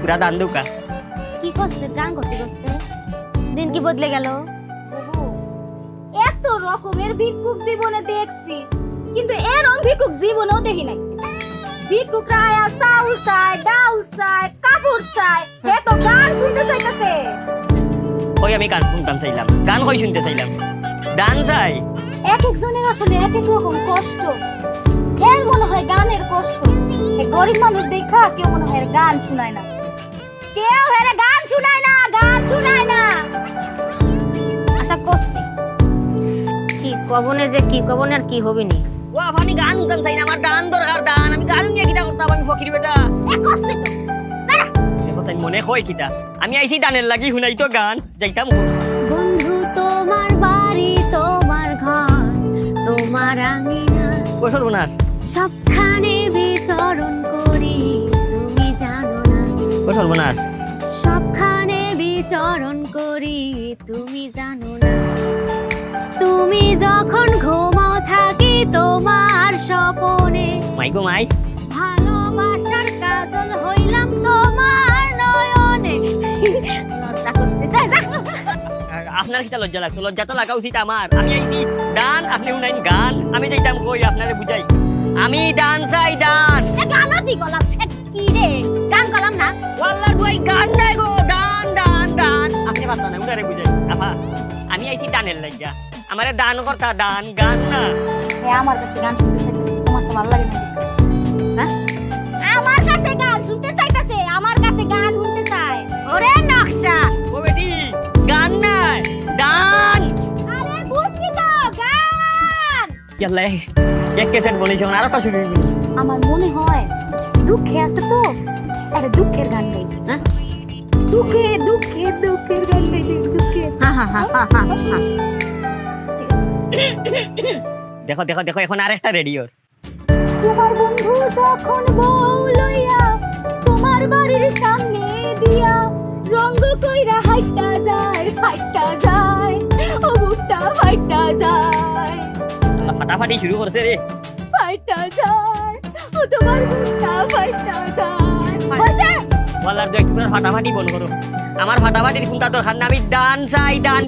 পুরা দান দুকা কি করছে গান করতে করতে দিন কি বদলে গেল। এত রকমের ভিক্ষুক জীবনে দেখছি, কিন্তু এরকম ভিক্ষুক জীবনেও দেখি নাই। ভিক্ষুকরা আয়া চাউল চায়, ডাউল চায়, কাপড় চায়, এ তো গান শুনতে চাইতেছে। ওই আমি গান শুনতাম চাইলাম, গান কই শুনতে চাইলাম, দান চাই। এক একজনের আসলে এক এক রকম কষ্ট। এর মনে হয় গানের কষ্ট, এই গরিব মানুষ দেখা কেউ মনে হয় গান শোনায় না, কেউ হেরে গান শোনায় না, গান শোনায় না। আচ্ছা করছি কি কবনে যে কি কবনে আর কি হবে নি। ও আমি গান শুনতাম চাই না, আমার দান দরকার, দান। আমি গান নিয়ে কিটা করতাম, আমি ফকির বেটা। এ করছে তো না দেখো চাই মনে কই কিটা, আমি আইছি দানের লাগি শুনাই তো গান যাইতাম। বন্ধু তোমার বাড়ি, তোমার ঘর, তোমার আঙিনা, ও সর্বনাশ, সবখানে বিচরণ করি, তুমি জানো না। ও সর্বনাশ, সবখানে বিচরণ করি, তুমি জানো না। তুমি যখন ঘুমাও থাকি তোমার স্বপনে, মাই গো মাই। ভালোবাসার কাজল হইলাম তোমার নয়নে। লজ্জা করতেছে, যা। আপনার কিটা লজ্জা লাগতো? লজ্জা তো লাগা উচিত আমার। আমি আইছি দান, আপনি শুনাইন গান। আমি যাইতাম কই আপনারে বুঝাই, আমি দান চাই, দান। এ গানও দি গলাম, এ কি রে গান গলাম না। ওয়াল্লার দুয়াই গান নাই গো, দান দান দান। আপনি পারতা না, উনারে বুঝাই। আপা আমি আইছি দানের লাগিয়া, আমারে দান করতা, দান গান না। এ আমার কাছে গান শুনতে চাইতেছে, তোমার তো ভালো লাগে না? হ্যাঁ, আমার কাছে গান শুনতে চাইতেছে, আমার কাছে গান শুনতে চায়। ওরে নকশা, ও বেটি গান নাই, দান। আরে বুঝছি তো গান। ইয়াল্লা এক ক্যাসেট বলেছি, আর একটা শুনি। আমার মনে হয় দুঃখে আছে তো, আরে দুঃখের গান গাই। হ্যাঁ, দুঃখে দুঃখে দুঃখের গান গাই, দুঃখে। দেখো দেখো দেখো, এখন আরেকটা রেডিওর। তোমার বন্ধু যখন বউ লইয়া তোমার বাড়ির সামনে দিয়া রঙ্গ কইরা হাইটা যায়, ফাইটা যায়, ও বুকটা ফাইটা যায়, ফাটাফাটি শুরু করছে রে। ফাইটা যায়, ও তোমার বুকটা ফাইটা যায়। হইছে? ওয়াল্লার দুই ফাটাফাটি বন্ধ করো, আমার ফাটাফাটির চিন্তা দরকার না। আমি দান চাই, দান।